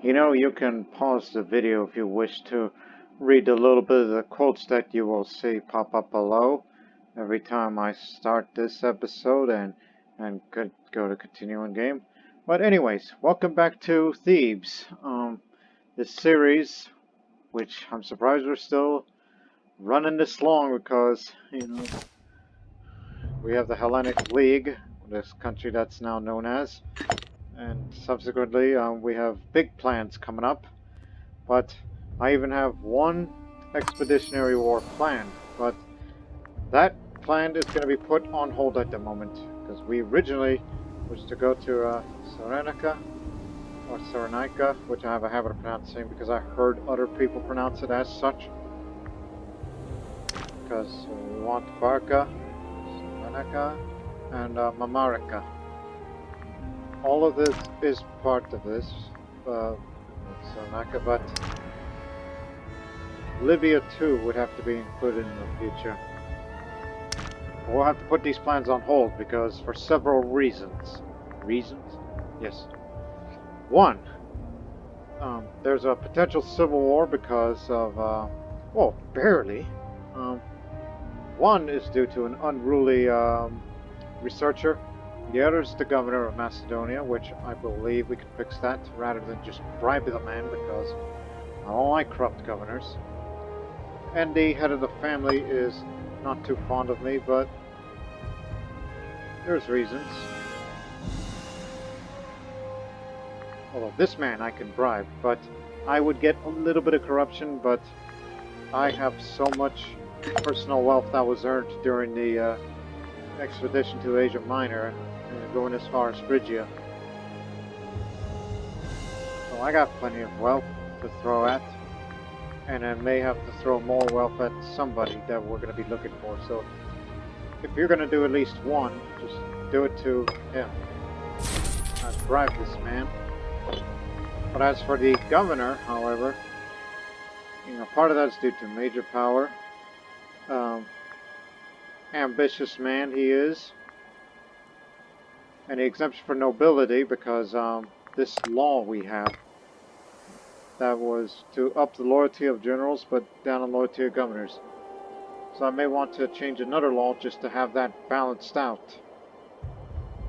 You know, you can pause the video if you wish to read a little bit of the quotes that you will see pop up below every time I start this episode and could go to continuing game. But anyways, welcome back to Thebes. This series, which I'm surprised we're still running this long because, we have the Hellenic League, this country that's now known as. And subsequently, we have big plans coming up. But I even have one expeditionary war planned. But that plan is going to be put on hold at the moment. Because we originally was to go to Cyrenaica, or Cyrenaica, which I have a habit of pronouncing because I heard other people pronounce it as such. Because we want Barca, Cyrenaica, and Mamarica. All of this is part of this, Cyrenaica, but Libya too would have to be included in the future. We'll have to put these plans on hold because for several reasons. Reasons? Yes. One, there's a potential civil war because of, well, barely. One is due to an unruly researcher. The other is the governor of Macedonia, which I believe we can fix that rather than just bribe the man because I don't like corrupt governors. And the head of the family is not too fond of me, but there's reasons. Although this man I can bribe, but I would get a little bit of corruption, but I have so much personal wealth that was earned during the expedition to Asia Minor, going as far as Phrygia. So I got plenty of wealth to throw at, and I may have to throw more wealth at somebody that we're going to be looking for. So if you're going to do at least one, just do it to him. I'd bribe this man. But as for the governor, however, part of that's due to major power. Ambitious man he is. And the exemption for nobility because this law we have that was to up the loyalty of generals but down the loyalty of governors. So I may want to change another law just to have that balanced out.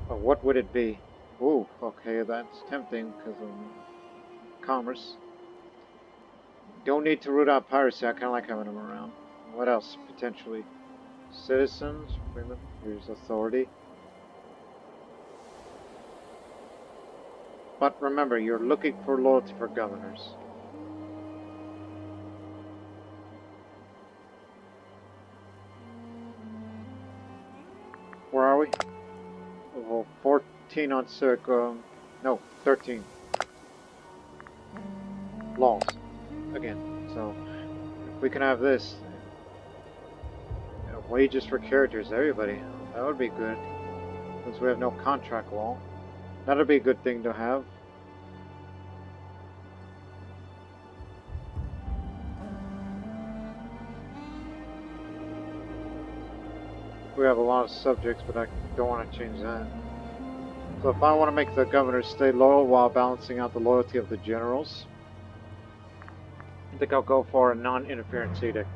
But what would it be? Ooh, okay, that's tempting because of commerce. Don't need to root out piracy, I kind of like having them around. What else, potentially? Citizens, women, here's authority. But remember, you're looking for loyalty for governors. Where are we? Oh, 14 on circle. No, 13. Laws. Again. So, if we can have this. Wages for characters, everybody. That would be good. Since we have no contract law. That'd be a good thing to have. We have a lot of subjects, but I don't want to change that. So if I want to make the governors stay loyal while balancing out the loyalty of the generals, I think I'll go for a non-interference edict.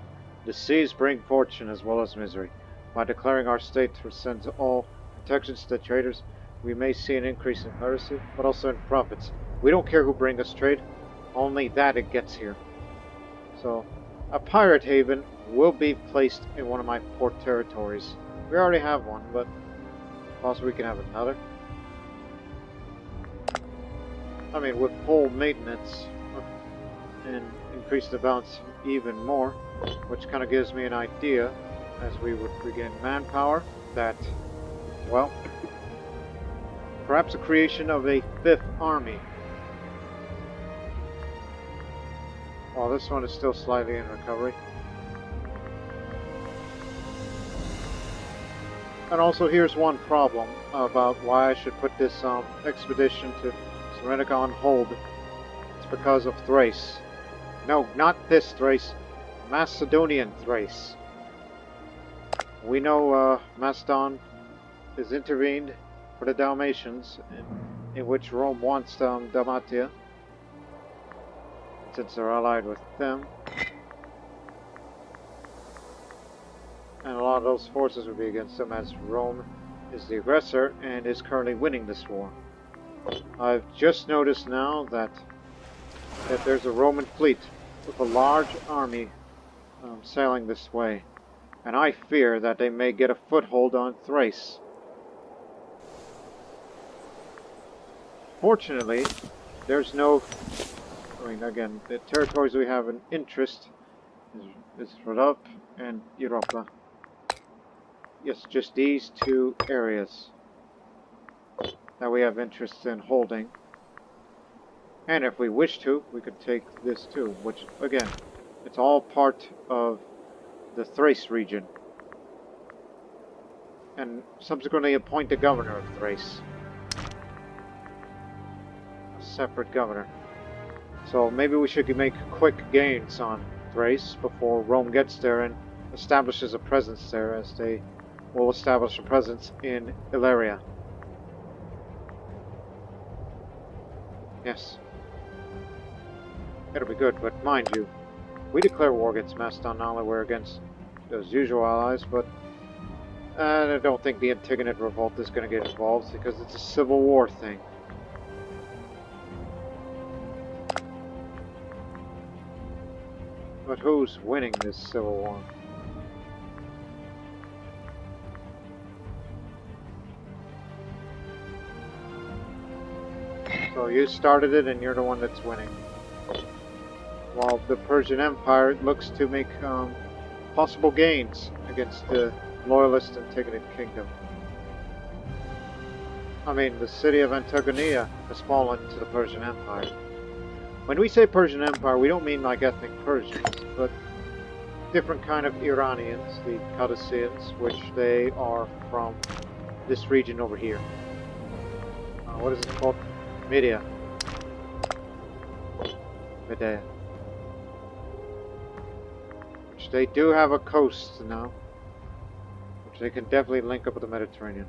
The seas bring fortune as well as misery. By declaring our state to rescind all protections to traders, we may see an increase in piracy, but also in profits. We don't care who brings us trade, only that it gets here. So, a pirate haven will be placed in one of my port territories. We already have one, but possibly we can have another. I mean, with full maintenance and increase the balance even more, which kind of gives me an idea as we would regain manpower that, well, perhaps the creation of a 5th army. Well, this one is still slightly in recovery. And also here's one problem about why I should put this expedition to Cyrenaica on hold. It's because of Thrace. No, not this Thrace. Macedonian Thrace. We know Macedon has intervened for the Dalmatians, in which Rome wants Dalmatia. since they're allied with them. And a lot of those forces would be against them, as Rome is the aggressor and is currently winning this war. I've just noticed now that there's a Roman fleet with a large army sailing this way, and I fear that they may get a foothold on Thrace. Fortunately, there's no... I mean, again, the territories we have an interest is Rhodope and Europa. Yes, just these two areas that we have interest in holding. And if we wish to, we could take this too, which, again, it's all part of the Thrace region. And subsequently appoint the governor of Thrace. A separate governor. So maybe we should make quick gains on Thrace before Rome gets there and establishes a presence there, as they will establish a presence in Illyria. Yes. It'll be good, but mind you, we declare war against Macedon, not only we're against those usual allies, but I don't think the Antigonid revolt is going to get involved, because it's a civil war thing. But who's winning this civil war? So you started it and you're the one that's winning. While the Persian Empire looks to make possible gains against the loyalist Antigonid kingdom. I mean, the city of Antigonia has fallen to the Persian Empire. When we say Persian Empire, we don't mean like ethnic Persians, but different kind of Iranians, the Qadisians, which they are from this region over here. What is it called? Medea. Which they do have a coast now, which they can definitely link up with the Mediterranean.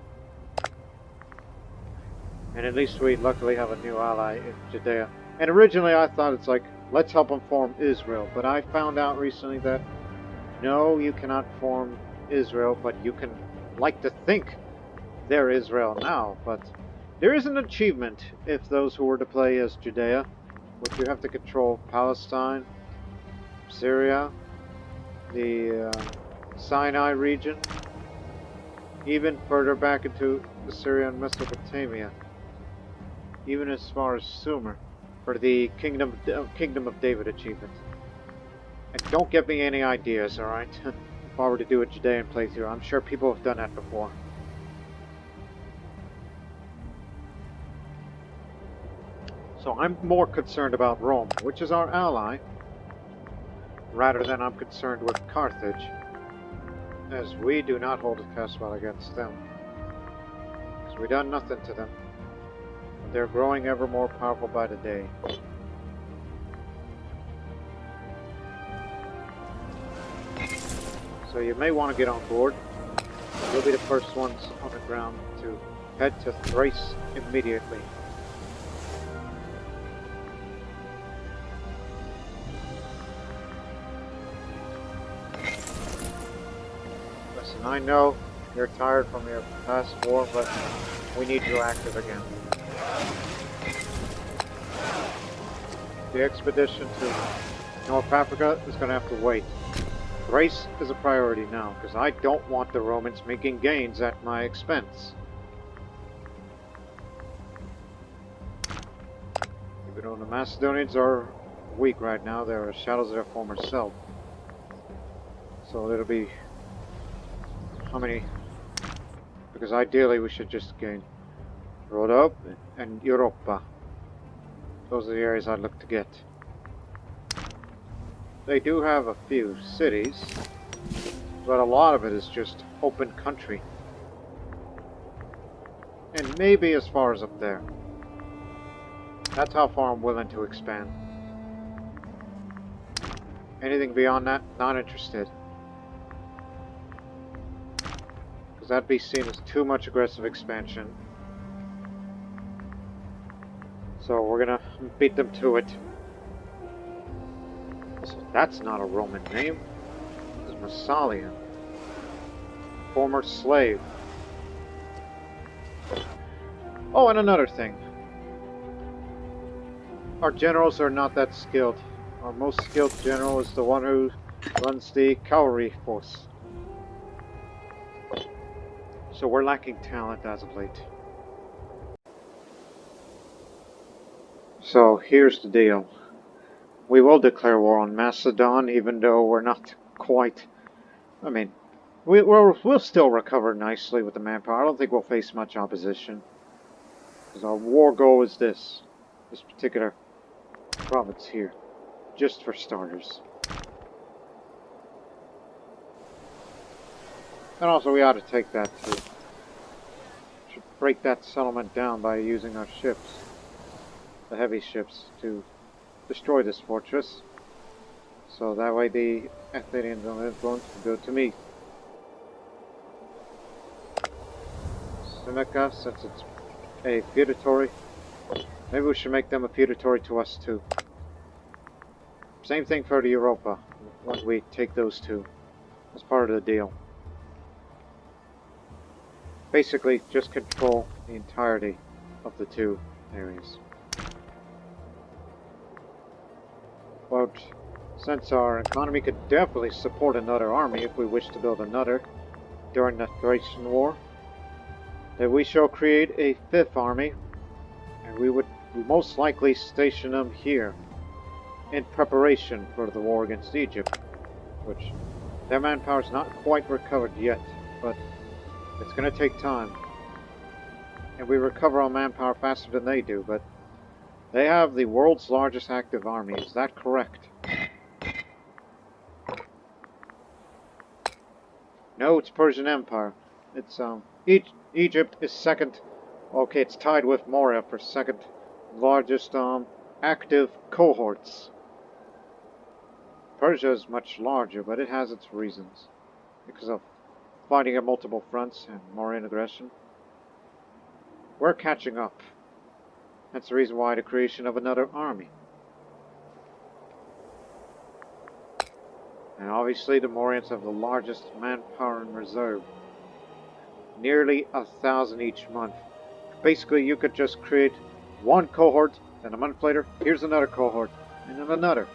And at least we luckily have a new ally in Judea. And originally I thought it's like, let's help them form Israel. But I found out recently that no, you cannot form Israel, but you can like to think they're Israel now. But there is an achievement if those who were to play as Judea, which you have to control Palestine, Syria, the Sinai region, even further back into the Syria and Mesopotamia, even as far as Sumer, for the Kingdom of David achievement. And don't give me any ideas, alright? If I were to do a Judean playthrough, I'm sure people have done that before. So I'm more concerned about Rome, which is our ally, rather than I'm concerned with Carthage, as we do not hold a castle against them. Because we've done nothing to them. They're growing ever more powerful by the day. So you may want to get on board. You'll be the first ones on the ground to head to Thrace immediately. Listen, I know you're tired from your past war, but we need you active again. The expedition to North Africa is going to have to wait. Thrace is a priority now, because I don't want the Romans making gains at my expense. Even though the Macedonians are weak right now, they're shadows of their former self. So it'll be... how many? Because ideally we should just gain Rhodope and Europa. Those are the areas I'd look to get. They do have a few cities, but a lot of it is just open country. And maybe as far as up there. That's how far I'm willing to expand. Anything beyond that, not interested. Because that'd be seen as too much aggressive expansion. So we're gonna beat them to it. That's not a Roman name. It's Massalian. Former slave. Oh, and another thing. Our generals are not that skilled. Our most skilled general is the one who runs the cavalry force. So we're lacking talent as of late. So here's the deal. We will declare war on Macedon, even though we're not quite... I mean, we'll still recover nicely with the manpower. I don't think we'll face much opposition. Because our war goal is this particular province here. Just for starters. And also we ought to take that too. Should break that settlement down by using our ships. The heavy ships to destroy this fortress. So that way the Athenians and influence can go to me. Cyrenaica, since it's a feudatory, maybe we should make them a feudatory to us too. Same thing for the Europa, when we take those two. That's part of the deal. Basically, just control the entirety of the two areas. But since our economy could definitely support another army if we wish to build another during the Thracian War, then we shall create a fifth army, and we would most likely station them here in preparation for the war against Egypt, which their manpower is not quite recovered yet, but it's going to take time. And we recover our manpower faster than they do, but they have the world's largest active army. Is that correct? No, it's Persian Empire. It's Egypt is second. Okay, it's tied with Moria for second largest active cohorts. Persia is much larger, but it has its reasons because of fighting at multiple fronts and Mauryan aggression. We're catching up. That's the reason why the creation of another army. And obviously the Mauryans have the largest manpower in reserve. Nearly 1,000 each month. Basically you could just create one cohort, then a month later, here's another cohort, and then another.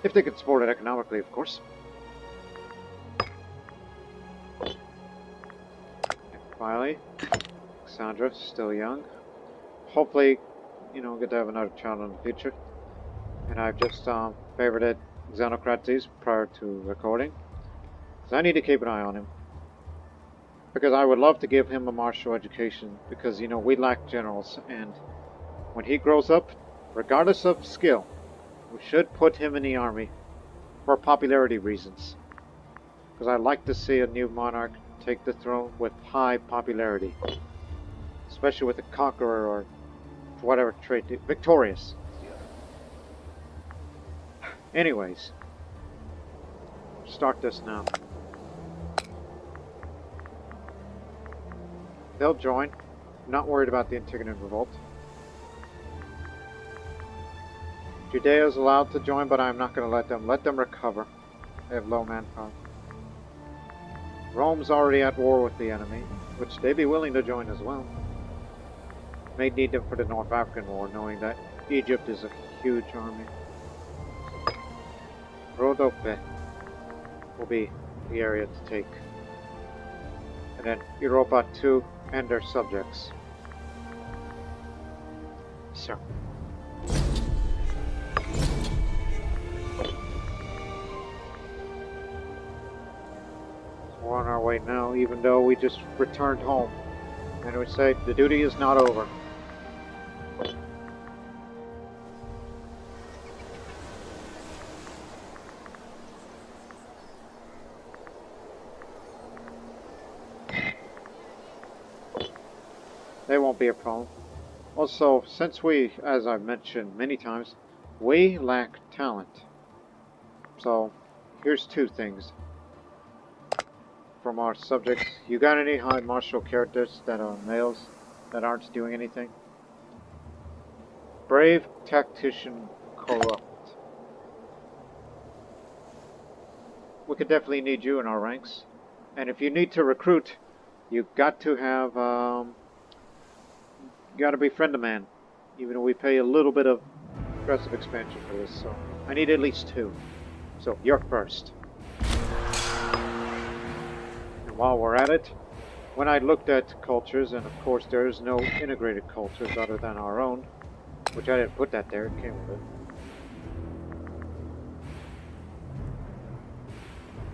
If they could support it economically, of course. And finally, Alexandra, still young. Hopefully, you know, get to have another child in the future. And I've just favorited Xenocrates prior to recording. Because I need to keep an eye on him. Because I would love to give him a martial education. Because, you know, we lack generals. And when he grows up, regardless of skill, we should put him in the army. For popularity reasons. Because I like to see a new monarch take the throne with high popularity. Especially with a conqueror or whatever trait. Victorious. Anyways. Start this now. They'll join. I'm not worried about the Antigonid revolt. Judea is allowed to join, but I'm not going to let them. Let them recover. They have low manpower. Rome's already at war with the enemy, which they'd be willing to join as well. May need them for the North African War, knowing that Egypt is a huge army. Rhodope will be the area to take. And then Europa too, and their subjects. Sir. We're on our way now, even though we just returned home. And we say the duty is not over. They won't be a problem. Also, since we, as I've mentioned many times, we lack talent. So, here's two things from our subjects. You got any high martial characters that are males that aren't doing anything? Brave, tactician, corrupt. could definitely need you in our ranks. And if you need to recruit, you've got to have, got to be friend of man. Even though we pay a little bit of aggressive expansion for this, so I need at least 2. So you're first. And while we're at it, when I looked at cultures, and of course there's no integrated cultures other than our own, which I didn't put that there, it came with it.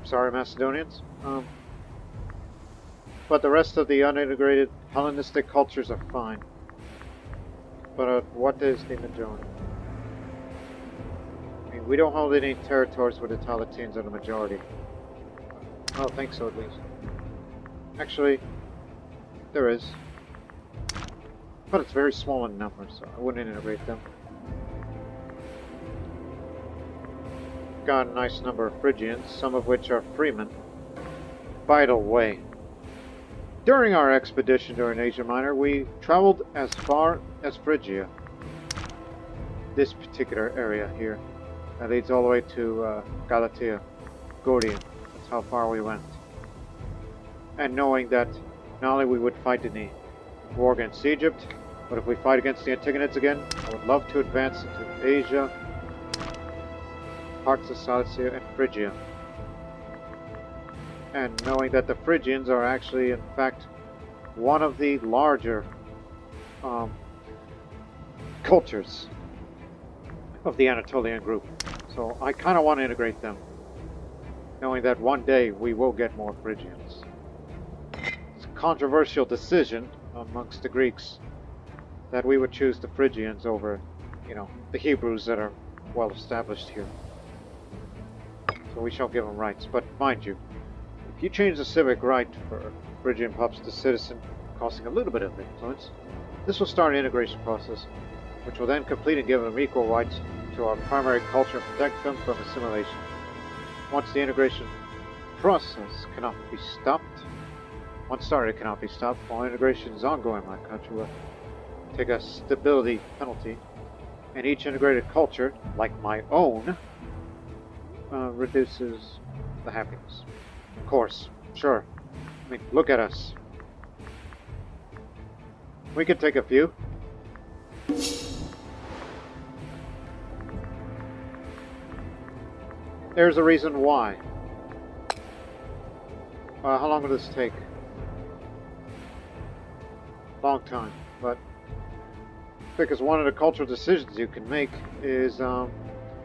Sorry, Macedonians. But the rest of the unintegrated Hellenistic cultures are fine. But what is the majority? I mean, we don't hold any territories where the Talatines are the majority. I don't think so, at least. Actually, there is. But it's very small in number, so I wouldn't integrate them. Got a nice number of Phrygians, some of which are freemen. By the way, during our expedition during Asia Minor, we traveled as far as Phrygia. This particular area here. That leads all the way to Galatia, Gordium. That's how far we went. And knowing that not only we would fight in the war against Egypt, but if we fight against the Antigonids again, I would love to advance into Asia, parts of Cilicia and Phrygia. And knowing that the Phrygians are actually, in fact, one of the larger cultures of the Anatolian group. So I kind of want to integrate them, knowing that one day we will get more Phrygians. It's a controversial decision amongst the Greeks that we would choose the Phrygians over, the Hebrews that are well established here. So we shall give them rights. But mind you, if you change the civic right for Phrygian pups to citizen, costing a little bit of influence, this will start an integration process, which will then complete and give them equal rights to our primary culture and protect them from assimilation. Once the integration process cannot be stopped, once started it cannot be stopped, while integration is ongoing in my country will take a stability penalty, and each integrated culture, like my own, reduces the happiness. Of course, sure. I mean, look at us. We could take a few. There's a reason why. How long will this take? Long time, but because one of the cultural decisions you can make is,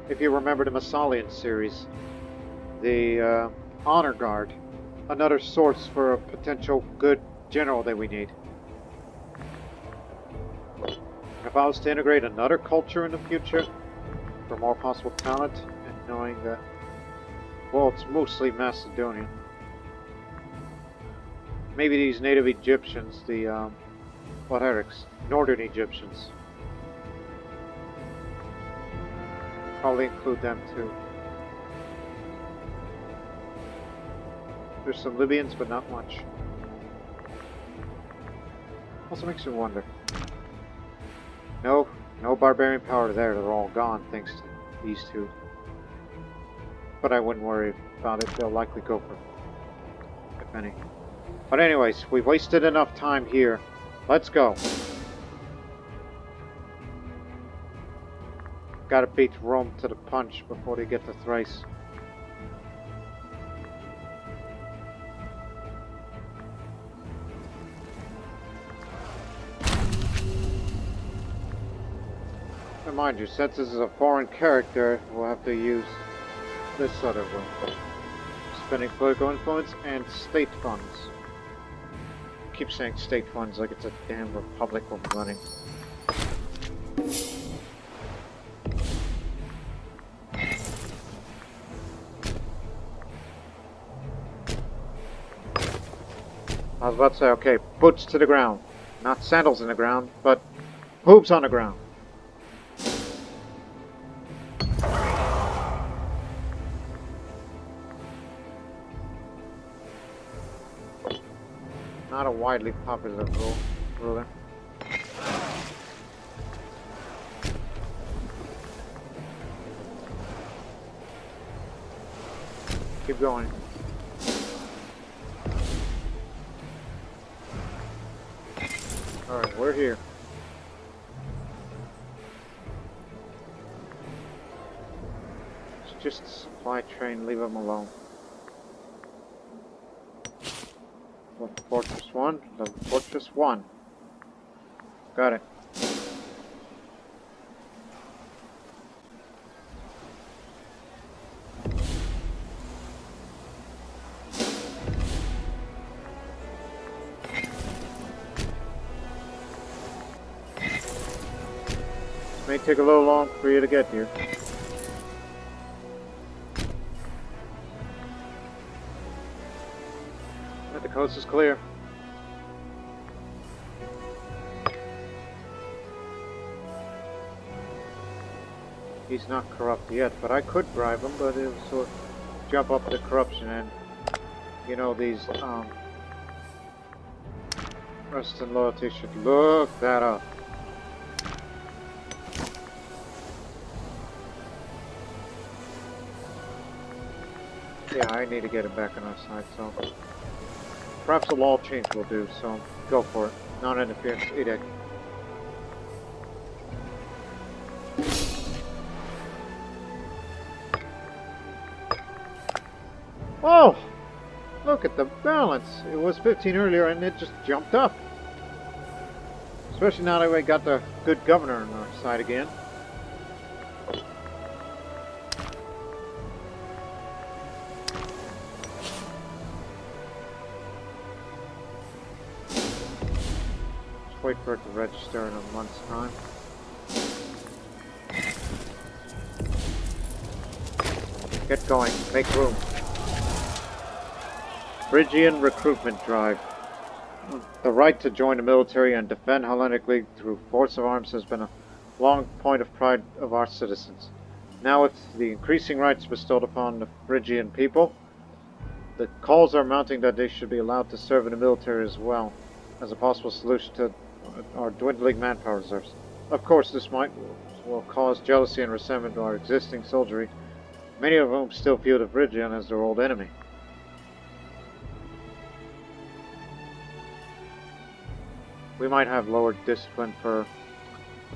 if you remember the Massalian series, the honor guard, another source for a potential good general that we need. If I was to integrate another culture in the future for more possible talent, and knowing that, well, it's mostly Macedonian. Maybe these native Egyptians, the heretics, northern Egyptians. Probably include them too. There's some Libyans, but not much. Also makes you wonder. No barbarian power there. They're all gone thanks to these two. But I wouldn't worry about it. They'll likely go for, if any. But anyways, we've wasted enough time here. Let's go. Gotta beat Rome to the punch before they get to Thrace. And mind you, since this is a foreign character, we'll have to use this sort of spending political influence and state funds. I keep saying state funds like it's a damn republic we're running. I was about to say, okay, boots to the ground. Not sandals in the ground, but hooves on the ground. Not a widely popular ruler. Keep going. We're here. It's just a supply train, leave them alone. Fortress 1, Fortress 1. Got it. May take a little long for you to get here. But the coast is clear. He's not corrupt yet, but I could bribe him, but it'll sort of jump up the corruption and, you know, these, trust and loyalty should look that up. Yeah, I need to get him back on our side, so perhaps a law change will do, so go for it. Non-interference edict. Oh! Look at the balance. It was 15 earlier and it just jumped up. Especially now that we got the good governor on our side again. Just wait for it to register in a month's time. Get going. Make room. Phrygian recruitment drive. The right to join the military and defend Hellenic League through force of arms has been a long point of pride of our citizens. Now with the increasing rights bestowed upon the Phrygian people, the calls are mounting that they should be allowed to serve in the military as well, as a possible solution to our dwindling manpower reserves. Of course, this will cause jealousy and resentment to our existing soldiery, many of whom still view the Phrygian as their old enemy. We might have lowered discipline for a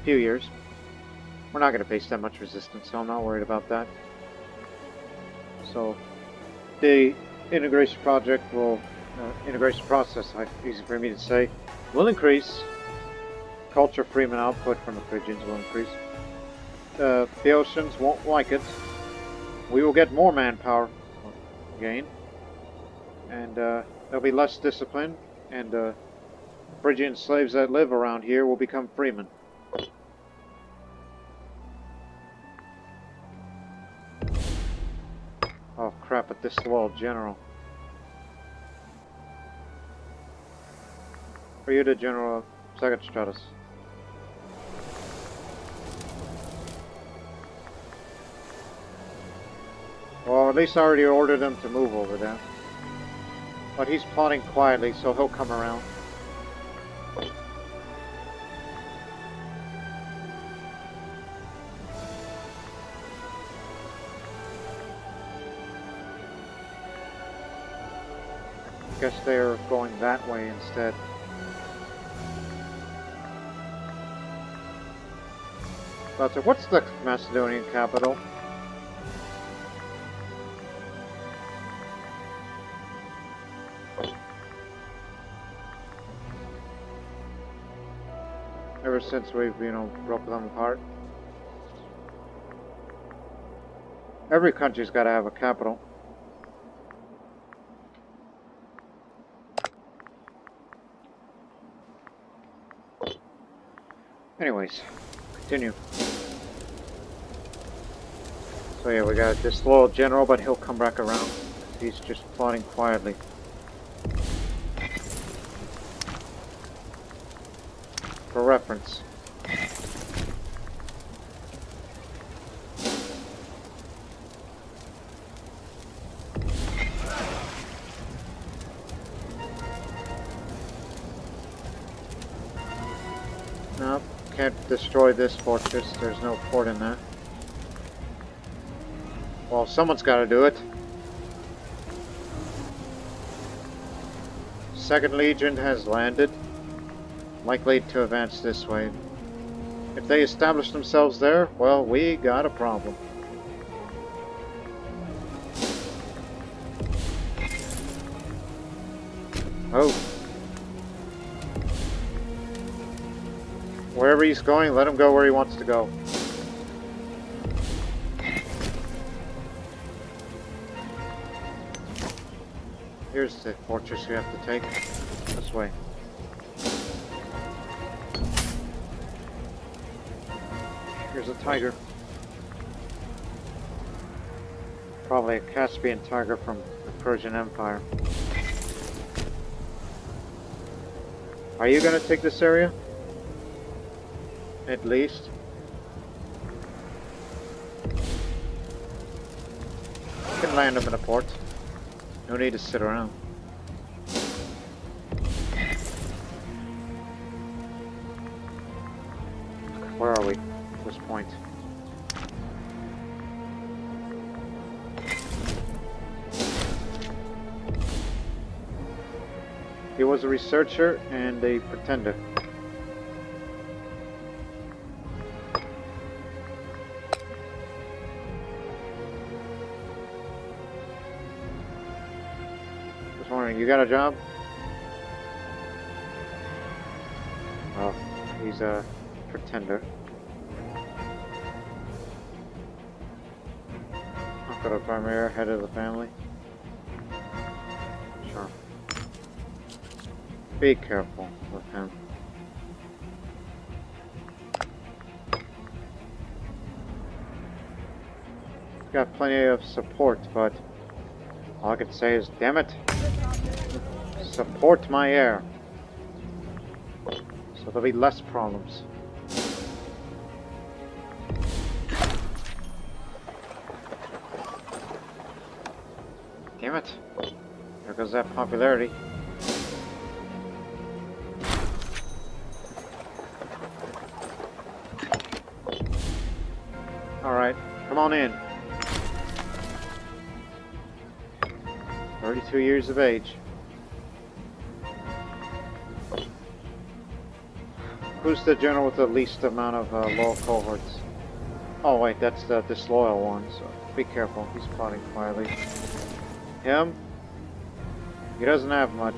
few years. We're not going to face that much resistance, so I'm not worried about that. So, the integration project will, integration process, easy for me to say, will increase. Culture freeman output from the Phrygians will increase. The Boeotians won't like it. We will get more manpower gain. And there'll be less discipline, and Phrygian slaves that live around here will become freemen. Oh crap, a disloyal general. For you to General Second Stratus. Well, at least I already ordered him to move over there. But he's plotting quietly, so he'll come around. Guess they're going that way instead. So what's the Macedonian capital? Ever since we've, broke them apart. Every country's got to have a capital. Anyways, continue. So yeah, we got a disloyal general, but he'll come back around. He's just plotting quietly. For reference. Nope, can't destroy this fortress. There's no fort in that. Well, someone's got to do it. Second Legion has landed. likely to advance this way. If they establish themselves there, well, we got a problem. Oh. Wherever he's going, let him go where he wants to go. Here's the fortress you have to take. This way. Here's a tiger. Probably a Caspian tiger from the Persian Empire. Are you going to take this area? At least. You can land them in a port. No need to sit around. Where are we at this point? He was a researcher and a pretender. Just wondering, you got a job? Oh, he's a pretender. Uncle of Primary, head of the family. Sure. Be careful with him. Got plenty of support, but all I can say is, damn it, support my heir. So there'll be less problems. Damn it. There goes that popularity. Alright, come on in. 32 years of age. Who's the general with the least amount of loyal cohorts? Oh wait, that's the disloyal one, so be careful. He's plotting quietly. Him? He doesn't have much.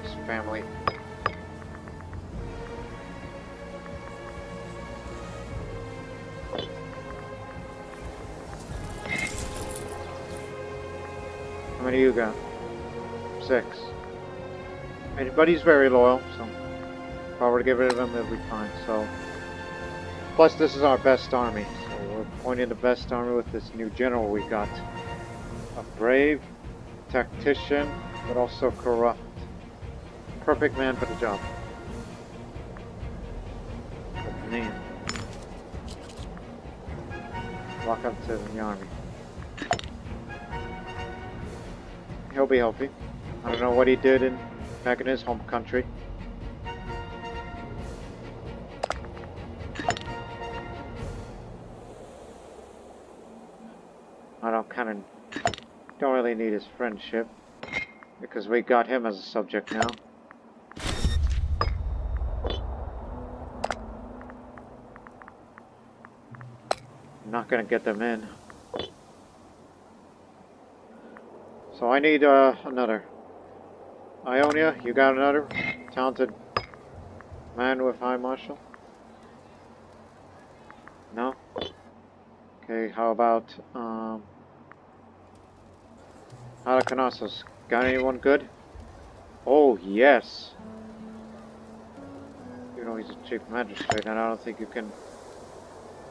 His family. How many you got? 6. But he's very loyal, so if I were to get rid of him, it'll be fine. So, plus this is our best army, so we're pointing the best army with this new general we got. A brave tactician, but also corrupt. Perfect man for the job. Good name. Welcome to the army. He'll be healthy. I don't know what he did back in his home country. I don't really need his friendship because we got him as a subject now. I'm not gonna get them in. So I need another. Ionia, you got another talented man with high marshal? No? Okay, how about Halicarnassus? Got anyone good? Oh yes. You know he's a chief magistrate, and I don't think you can.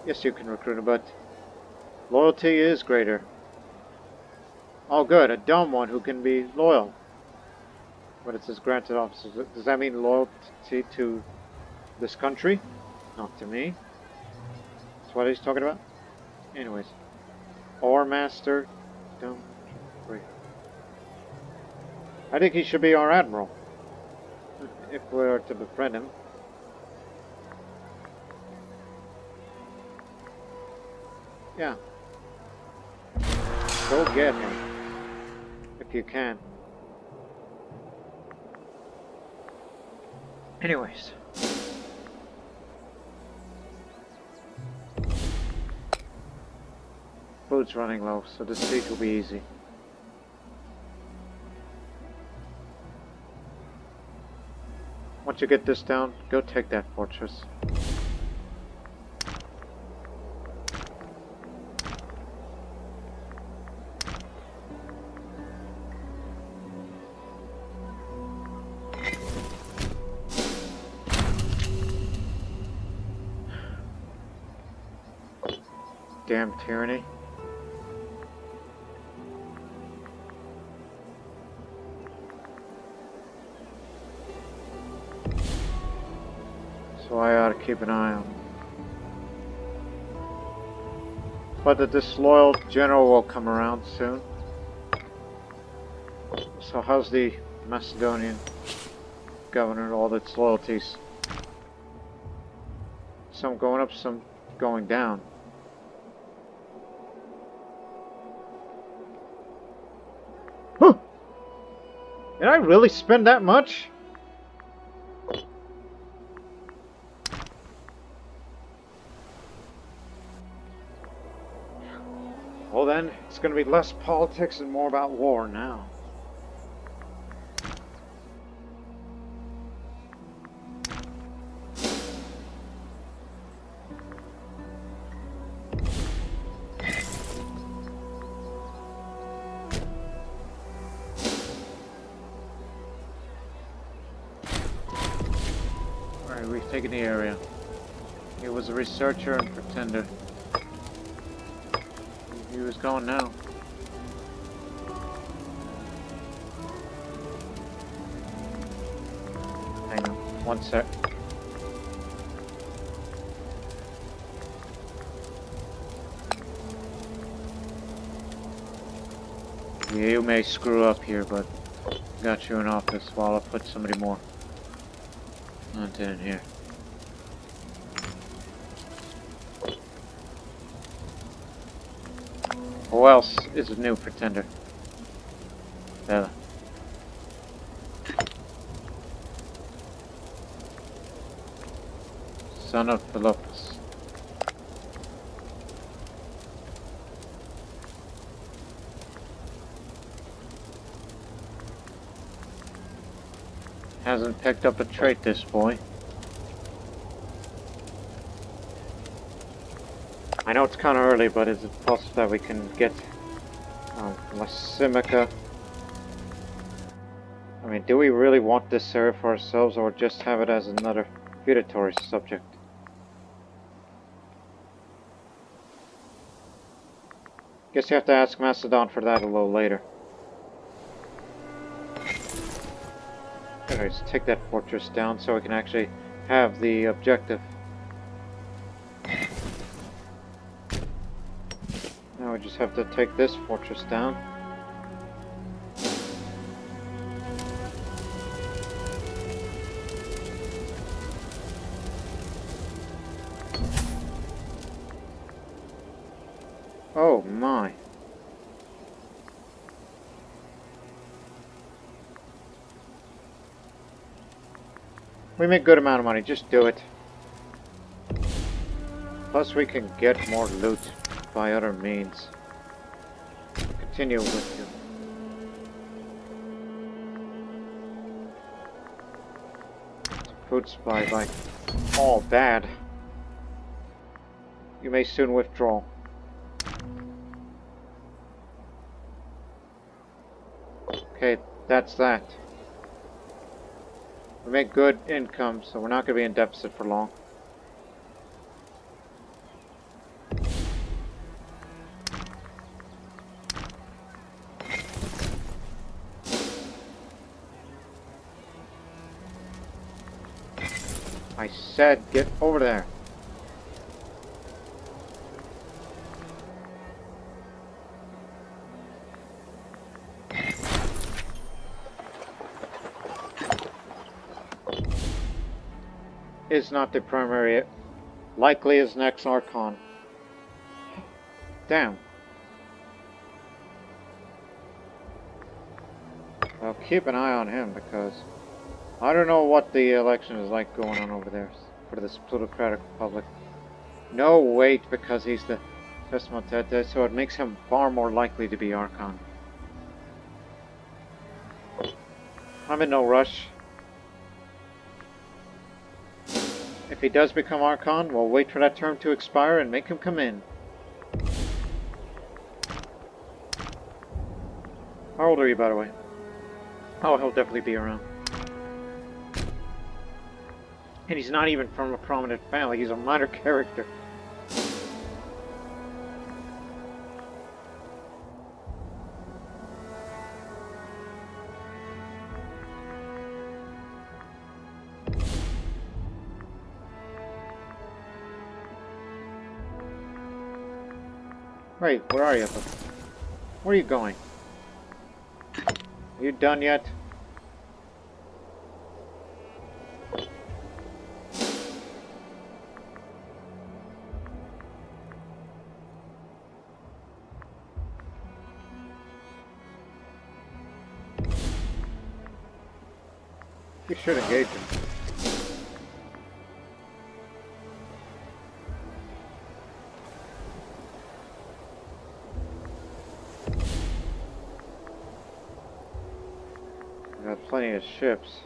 Yes, you can recruit him, but loyalty is greater. Oh, good, a dumb one who can be loyal. But it says granted officers. Does that mean loyalty to this country? Not to me. That's what he's talking about? Anyways. Or master. Dumb. Great. I think he should be our admiral. If we are to befriend him. Yeah. Go get him. If you can. Anyways. Food's running low, so the siege will be easy. Once you get this down, go take that fortress. Damn tyranny. So I ought to keep an eye on them. But the disloyal general will come around soon. So how's the Macedonian governor and all its loyalties? Some going up, some going down. Huh! Did I really spend that much? Well then, it's going to be less politics and more about war now. Alright, we've taken the area. He was a researcher and pretender. He was gone now. Hang on, one sec. You may screw up here, but got you in office while I put somebody more onto in here. Who else is a new pretender? Bella. Son of Philippus. Hasn't picked up a trait, this boy. I know it's kind of early, but is it possible that we can get Cyrenaica? I mean, do we really want this area for ourselves, or just have it as another feudatory subject? Guess you have to ask Macedon for that a little later. Anyways, take that fortress down so we can actually have the objective. Now we just have to take this fortress down. Oh my. We make good amount of money, just do it. Plus we can get more loot by other means. Continue with you. Food supply by all bad. You may soon withdraw. Okay, that's that. We make good income, so we're not going to be in deficit for long. I said get over there. Is not the primary, likely is next Archon. Damn. Well, keep an eye on him because I don't know what the election is like going on over there for this plutocratic republic. No, wait, because he's the Tesmotete, so it makes him far more likely to be Archon. I'm in no rush. If he does become Archon, we'll wait for that term to expire and make him come in. How old are you, by the way? Oh, he'll definitely be around. And he's not even from a prominent family, he's a minor character. Wait, where are you? Where are you going? Are you done yet? You should engage him. We got plenty of ships.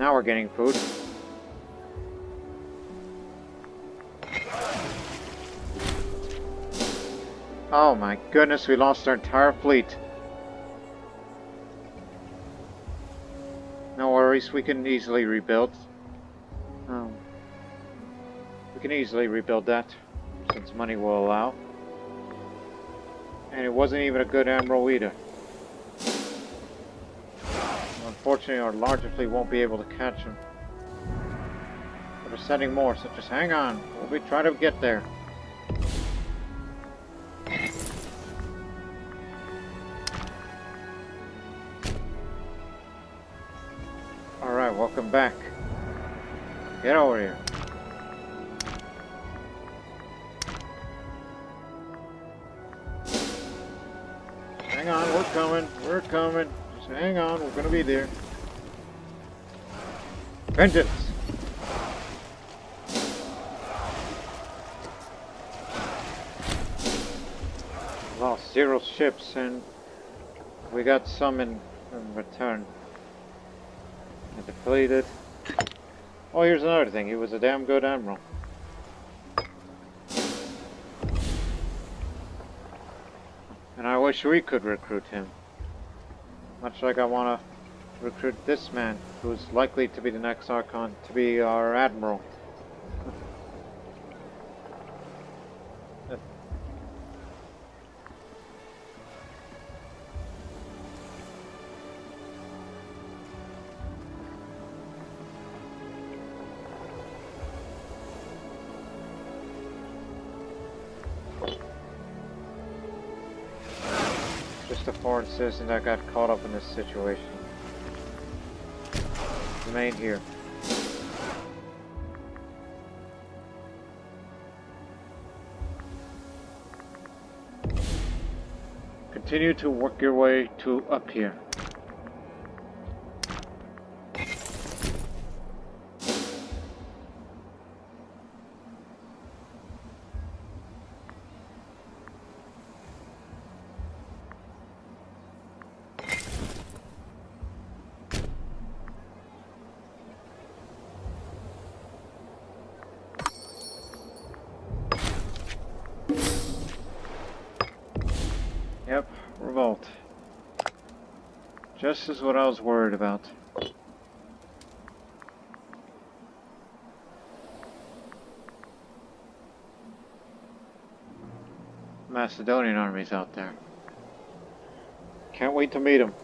Now we're getting food. Oh my goodness, we lost our entire fleet. No worries, we can easily rebuild. We can easily rebuild that, since money will allow. And it wasn't even a good admiral either. Unfortunately, our larger fleet won't be able to catch him. But we're sending more, so just hang on. We'll be trying to get there. Alright, welcome back. Get over here. Hang on, we're coming. We're coming. Just hang on, we're gonna be there. Vengeance! Lost 0 ships and we got some in return. And depleted. Oh, here's another thing. He was a damn good admiral. And I wish we could recruit him. Much like I want to recruit this man, who's likely to be the next Archon, to be our admiral. Just a foreign citizen that got caught up in this situation. Remain here. Continue to work your way to up here. Yep, revolt. Just as what I was worried about. Macedonian armies out there. Can't wait to meet them.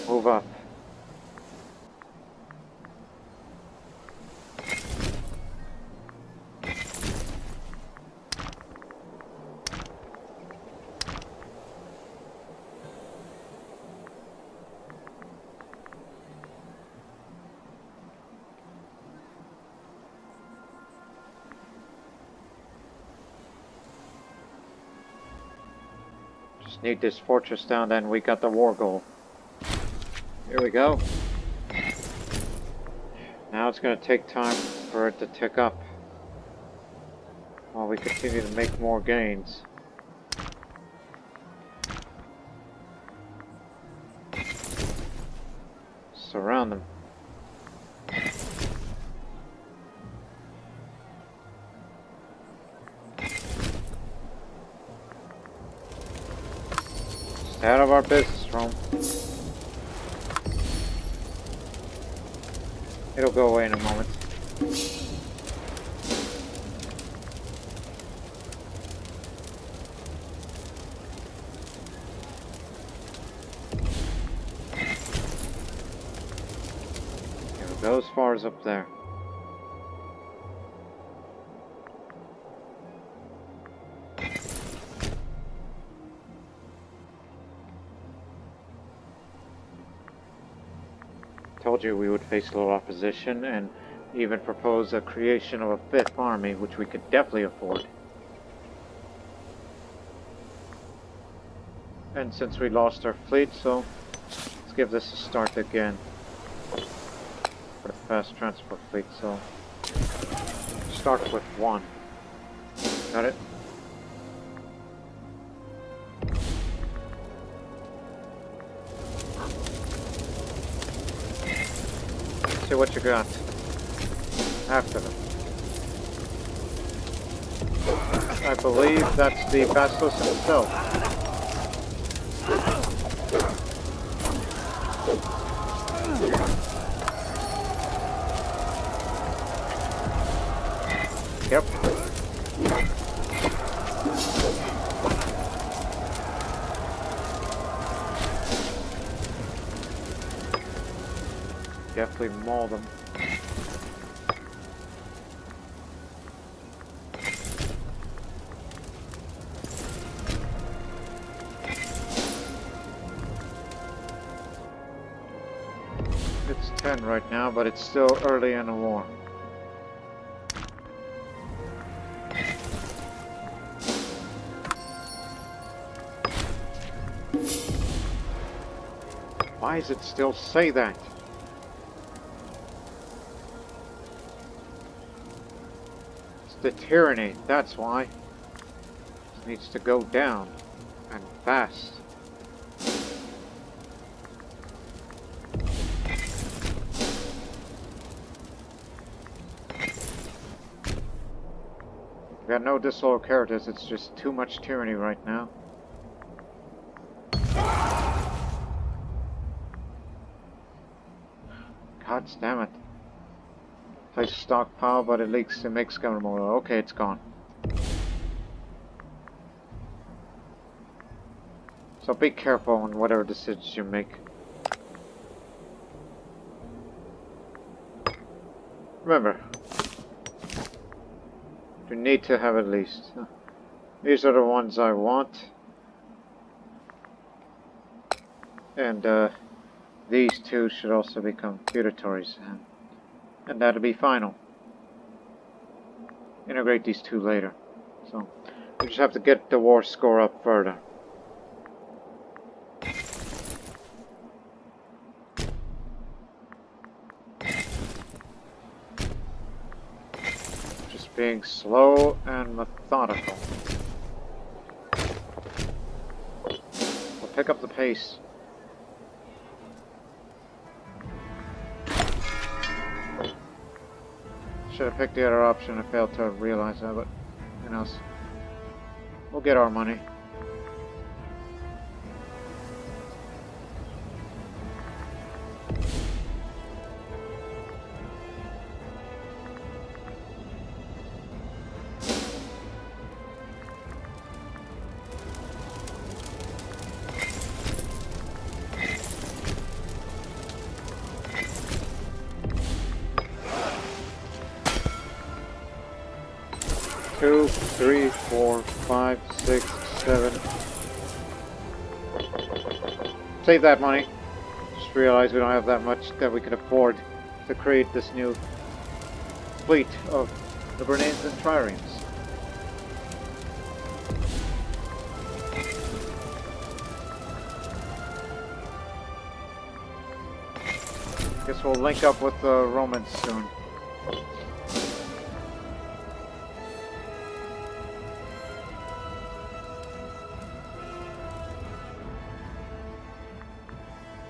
Move up. Just need this fortress down, then we got the war goal. Here we go. Now it's going to take time for it to tick up while we continue to make more gains. Surround them. Stay out of our business, Rome. It'll go away in a moment. It'll go as far as up there. Told you we would face little opposition, and even propose a creation of a 5th army, which we could definitely afford. And since we lost our fleet, so let's give this a start again. For the fast transport fleet, so start with 1. Got it? See what you got. After them. I believe that's the Basilisk himself. Yep. Definitely maul them. It's 10 right now, but it's still early in the war. Why does it still say that? It's the tyranny, that's why. It needs to go down, and fast. We've got no disloyal characters, it's just too much tyranny right now. God damn it. Place stockpile, but it leaks, it makes government oil. Okay, it's gone. So be careful on whatever decisions you make. Remember, you need to have at least. These are the ones I want. And these two should also become feudatories. And that'll be final. Integrate these two later. So we just have to get the war score up further. Just being slow and methodical. We'll pick up the pace. Should have picked the other option. I failed to realize that, but who knows? We'll get our money. Two, 3, 4, 5, 6, 7. Save that money. Just realized we don't have that much that we can afford to create this new fleet of Liburnians and Triremes. guess we'll link up with the Romans soon.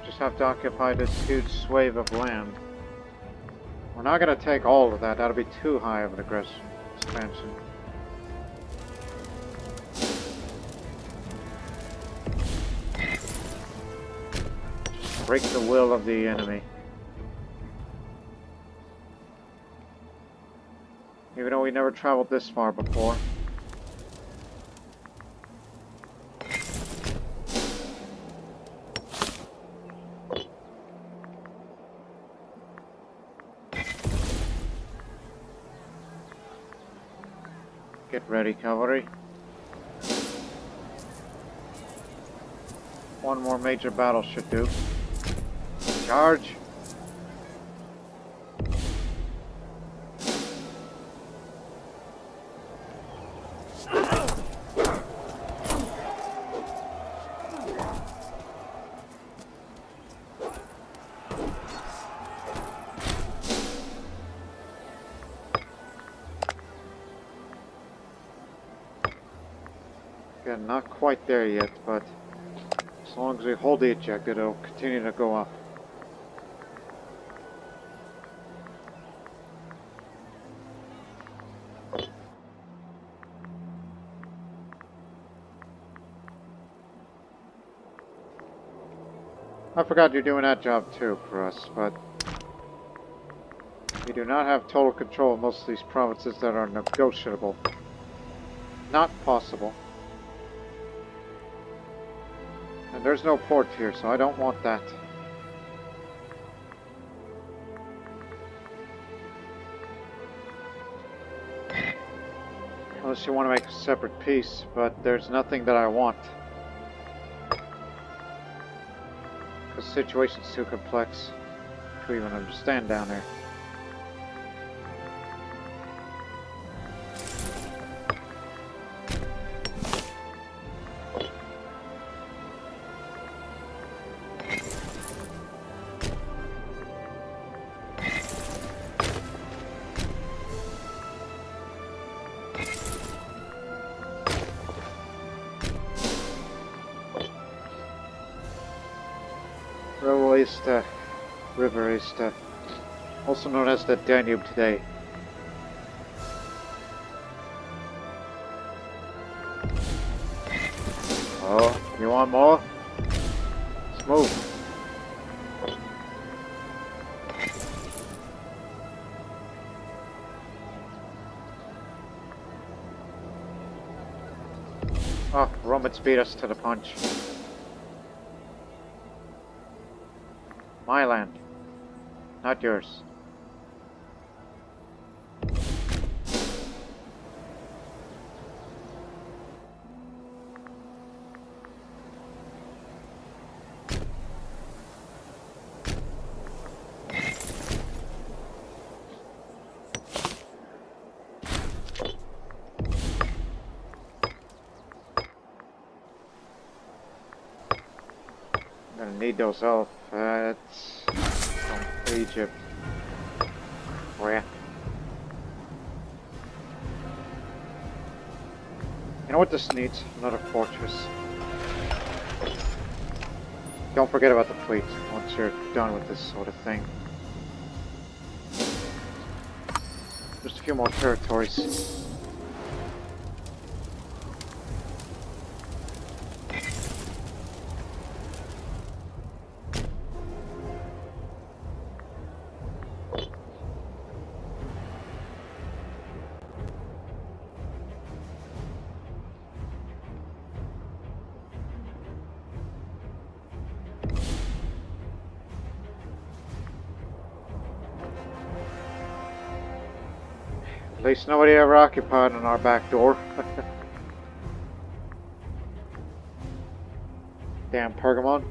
Just have to occupy this huge swathe of land. We're not going to take all of that. That'll be too high of an expansion. Just break the will of the enemy. Even though we never traveled this far before. Get ready, cavalry. One more major battle should do. Charge! Yeah, not quite there yet, but as long as we hold the objective, it'll continue to go up. I forgot you're doing that job too for us, but we do not have total control of most of these provinces that are negotiable. Not possible. And there's no port here, so I don't want that. Unless you want to make a separate peace, but there's nothing that I want. Because the situation's too complex to even understand down there. River Ista, also known as the Danube today. Oh, you want more? Let's move. Oh, Romans beat us to the punch. My land, not yours. I'm gonna need those elephants from Egypt. Crap. You know what this needs? Another fortress. Don't forget about the fleet once you're done with this sort of thing. Just a few more territories. At least nobody ever occupied on our back door. Damn Pergamon.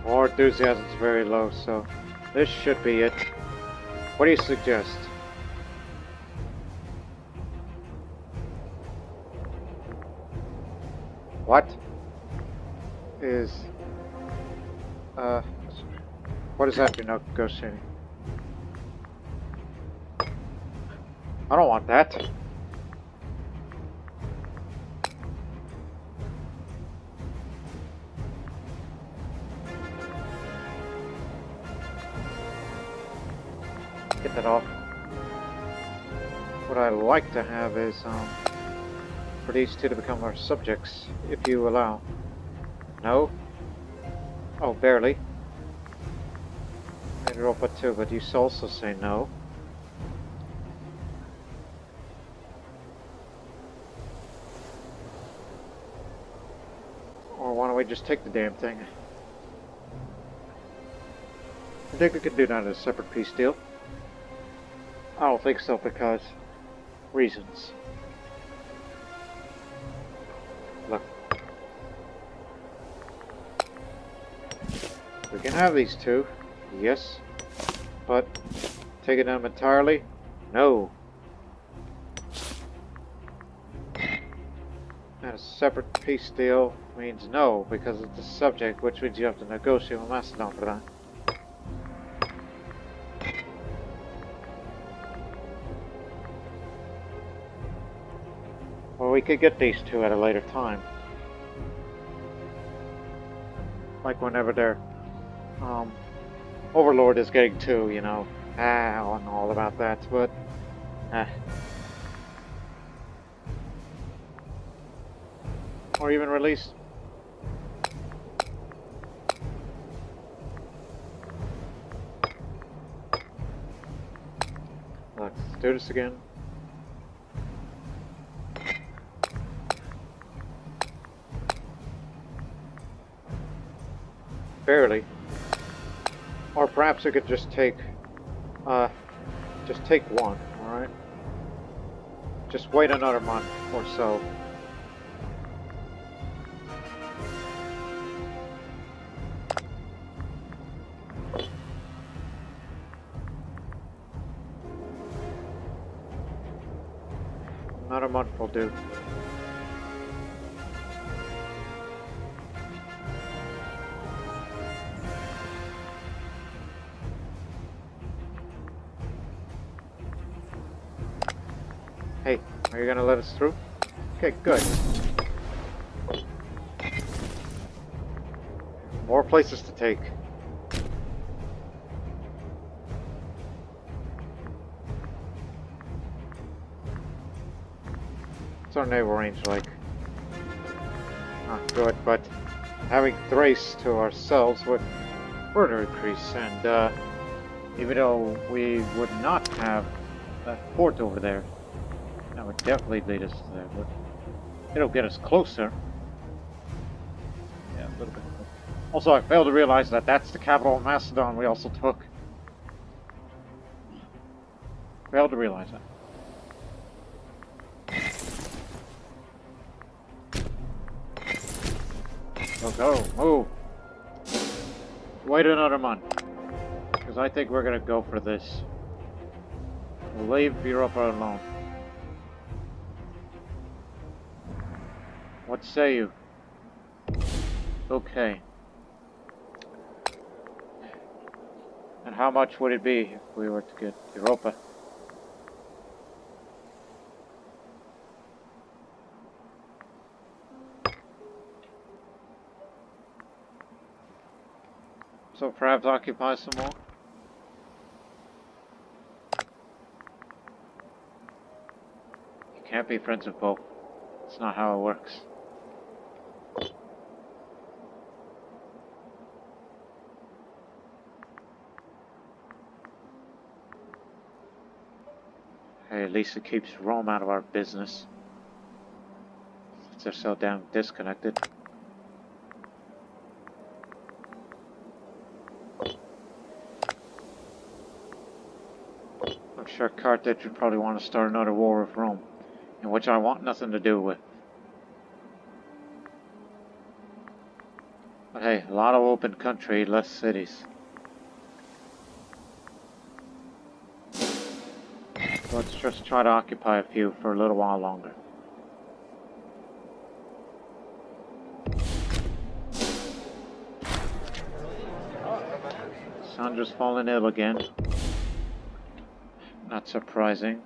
Our enthusiasm's very low, so this should be it. What do you suggest? What is... Uh, what does that mean, negotiating? I don't want that. Get that off. What I'd like to have is, for these two to become our subjects, if you allow. No? Oh, barely. Maybe Europa too, but you also say no. Or why don't we just take the damn thing? I think we could do that as a separate peace deal. I don't think so, because reasons. Look. We can have these two, yes, but taking them entirely, no. And a separate peace deal means no, because it's a subject, which means you have to negotiate with Macedon for that. Well, we could get these two at a later time. Like whenever their Overlord is getting two, you know, and all about that, but or even release. Let's do this again. Barely. Or perhaps we could just take one, alright? Just wait another month or so. Another month will do. Hey, are you gonna let us through? Okay, good. More places to take. What's our naval range like? Not good, but having Thrace to ourselves would further increase, and even though we would not have that port over there, that would definitely lead us to there, but it'll get us closer. Yeah, a little bit. Also, I failed to realize that that's the capital of Macedon we also took. Failed to realize that. Go, move. Wait another month, because I think we're gonna go for this. We'll leave Europa alone. What say you? Okay. And how much would it be if we were to get Europa? So perhaps occupy some more? You can't be friends with both. It's not how it works. Hey, at least it keeps Rome out of our business. They're so damn disconnected. I'm sure Carthage would probably want to start another war with Rome, in which I want nothing to do with. But hey, a lot of open country, less cities. Let's just try to occupy a few for a little while longer. commander's fallen ill again. Not surprising.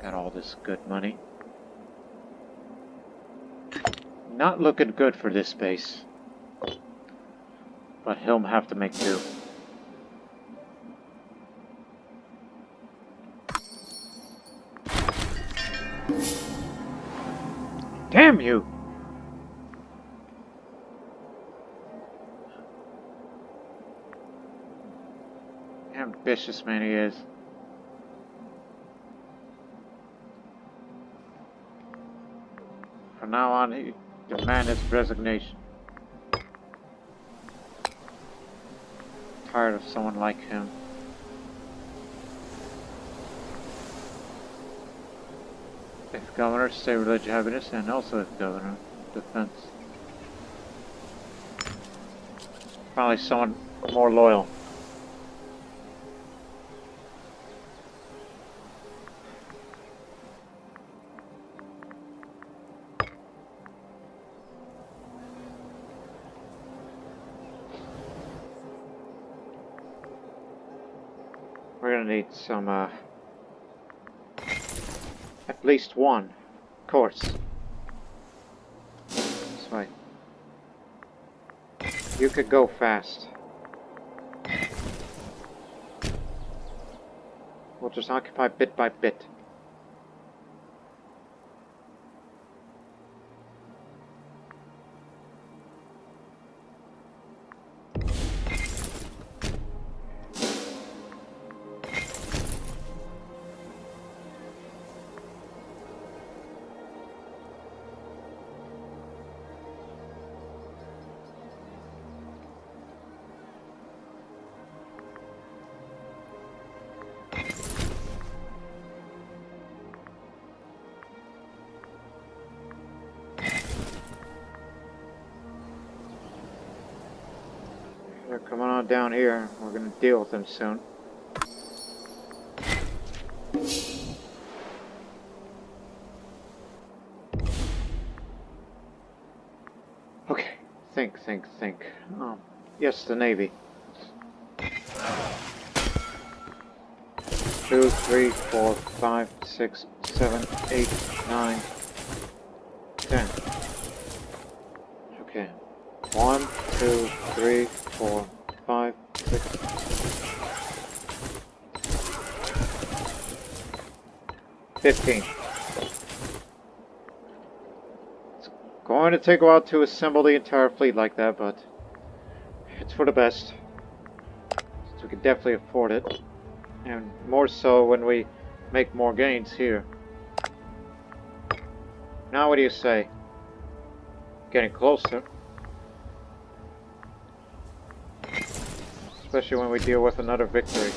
Got all this good money. Not looking good for this base. But he'll have to make do. Damn you! Ambitious man he is. From now on, he demands his resignation. Tired of someone like him. If governor, state religious happiness, and also if governor, defense. Probably someone more loyal. We're gonna need some, at least one course. This way. You could go fast. We'll just occupy bit by bit. They're coming on down here. We're gonna deal with them soon. Okay, think. Yes, the Navy. 2, 3, 4, 5, 6, 7, 8, 9, 10. Okay. 1, 2, 3, 4, 5, 6. 15. It's going to take a while to assemble the entire fleet like that, but it's for the best. So we can definitely afford it. And more so when we make more gains here. Now what do you say? Getting closer. Especially when we deal with another victory.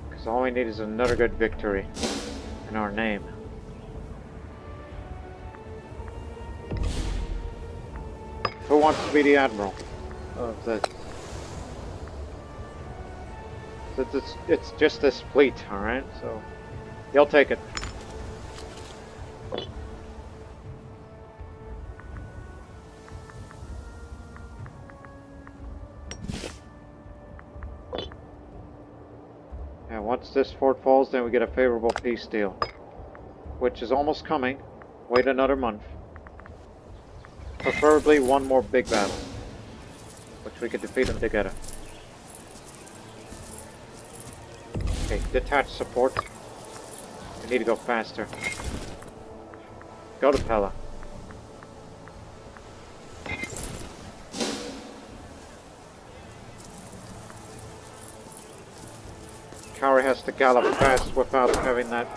Because all we need is another good victory in our name. Who wants to be the admiral of the... It's just this fleet, alright? So, you'll take it. And once this fort falls, then we get a favorable peace deal. Which is almost coming. Wait another month. Preferably one more big battle. Which we could defeat them together. Okay, detach support. We need to go faster. Go to Pella. Cavalry has to gallop fast without having that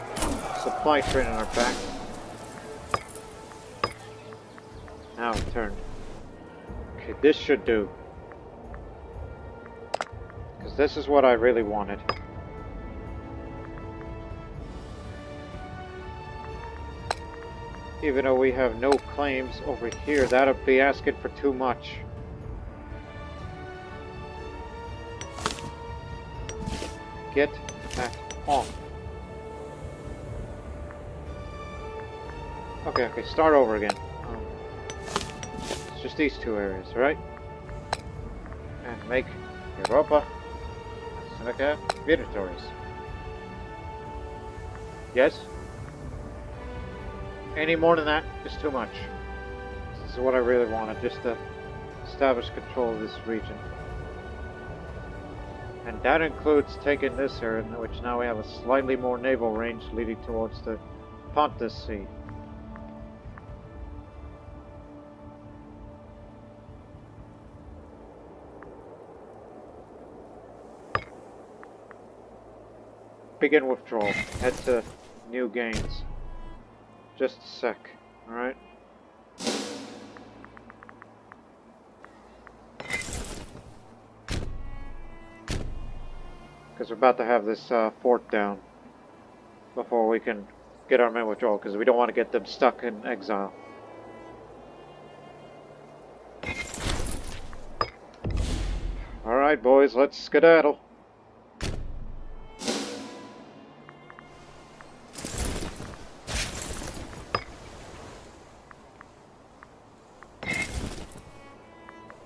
supply train in our back. Now turn. Okay, this should do. Because this is what I really wanted. Even though we have no claims over here. That'd be asking for too much. Get that off. Okay, start over again. It's just these two areas, right? And make Europa, Cyrenaica, territories. Yes? Any more than that is too much. This is what I really wanted, just to establish control of this region. And that includes taking this area, in which now we have a slightly more naval range leading towards the Pontus Sea. Begin withdrawal. Head to new gains. Just a sec, alright? Because we're about to have this fort down before we can get our men withdrawal, because we don't want to get them stuck in exile. Alright boys, let's skedaddle.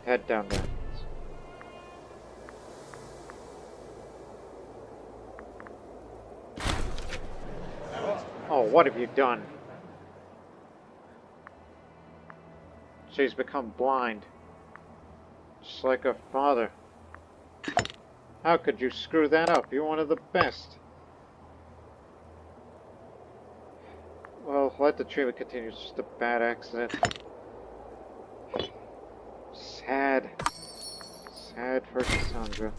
Head down there. Oh, what have you done? She's become blind. Just like her father. How could you screw that up? You're one of the best. Well, let the treatment continue. It's just a bad accident. Sad. Sad for Cassandra.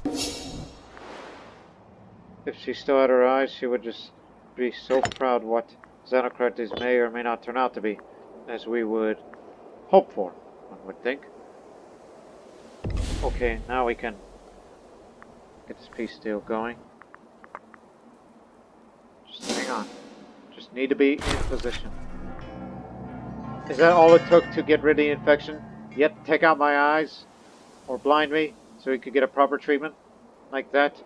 If she still had her eyes, she would just be so proud what Xenocrates may or may not turn out to be, as we would hope for, one would think. Okay, now we can get this peace deal going. Just hang on. Just need to be in position. Is that all it took to get rid of the infection? Yet take out my eyes? Or blind me so he could get a proper treatment? Like that?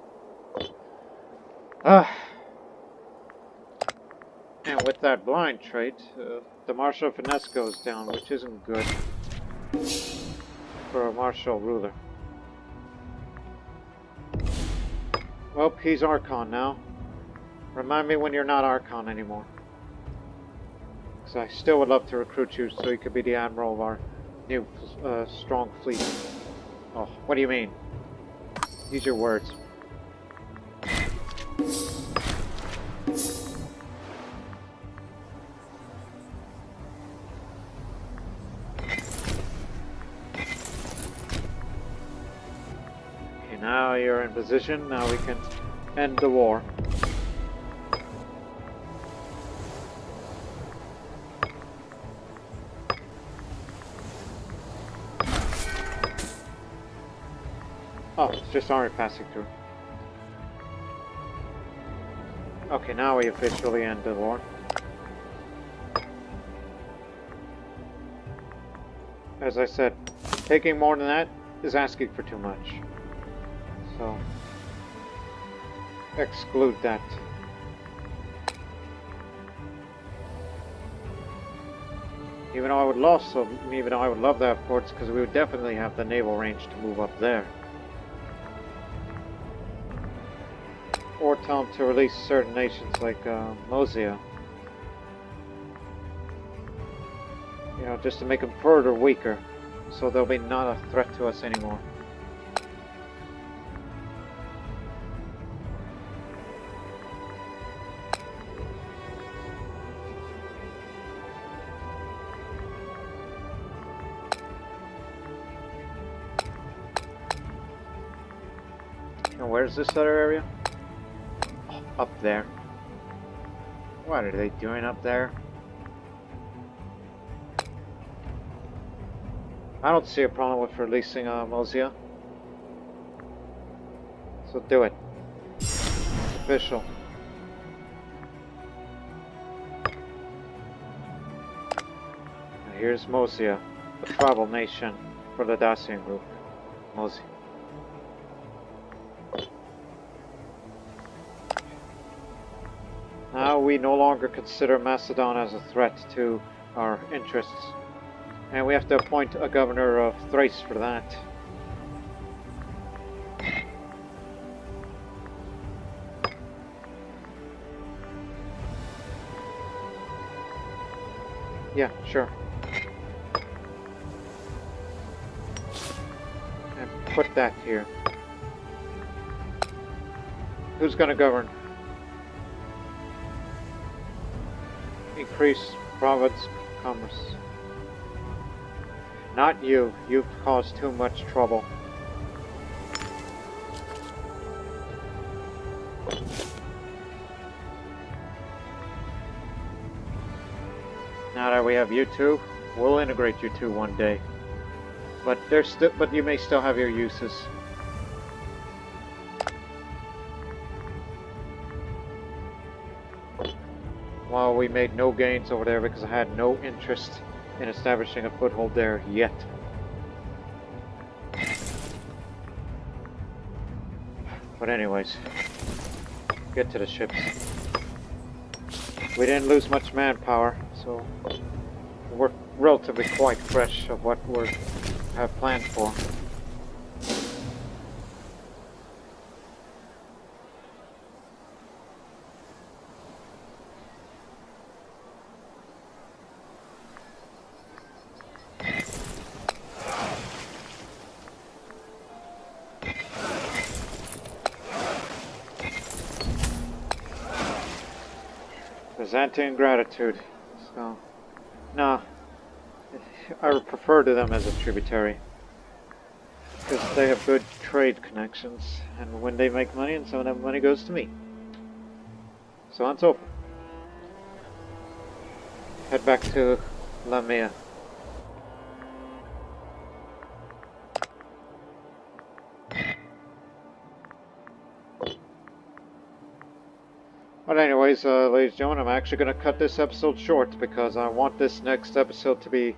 And with that blind trait, the martial finesse goes down, which isn't good for a martial ruler. Well, he's Archon now. Remind me when you're not Archon anymore. Because I still would love to recruit you so you could be the admiral of our new strong fleet. Oh, what do you mean? Use your words. Okay, now you're in position. Now we can end the war. Oh, it's just army passing through. Okay, now we officially end the war. As I said, taking more than that is asking for too much. So, exclude that. Even though I would love that, of course, because we would definitely have the naval range to move up there. Or tell them to release certain nations like Mosia. You know, just to make them further weaker, so they'll be not a threat to us anymore. And where's this other area? Up there. What are they doing up there? I don't see a problem with releasing Mosia. So do it. It's official. here's Mosia, a tribal nation for the Dacian group. Mosia. Now we no longer consider Macedon as a threat to our interests, and we have to appoint a governor of Thrace for that. Yeah, sure. And put that here. Who's gonna govern? Increase province commerce. Not you. You've caused too much trouble. Now that we have you two, we'll integrate you two one day. But but you may still have your uses. Well, we made no gains over there because I had no interest in establishing a foothold there yet. But anyways, get to the ships. We didn't lose much manpower, so we're relatively quite fresh of what we have planned for. Byzantine gratitude. So, no, I would prefer to them as a tributary. Because they have good trade connections, and when they make money, and some of that money goes to me. So on so forth. Head back to Lamia. But anyways, ladies and gentlemen, I'm actually going to cut this episode short because I want this next episode to be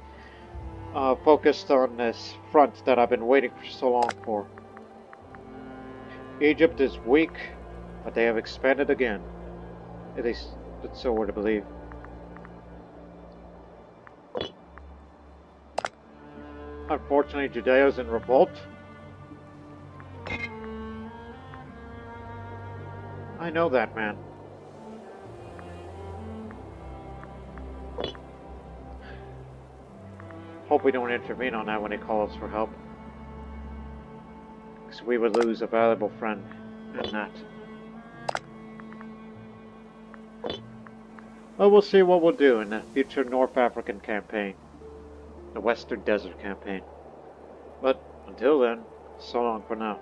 focused on this front that I've been waiting for so long for. Egypt is weak, but they have expanded again. At least, that's so we're to believe. Unfortunately, Judea is in revolt. I know that, man. Hope we don't intervene on that when they call us for help. Because we would lose a valuable friend in that. Well, we'll see what we'll do in the future North African campaign. The Western Desert campaign. But until then, so long for now.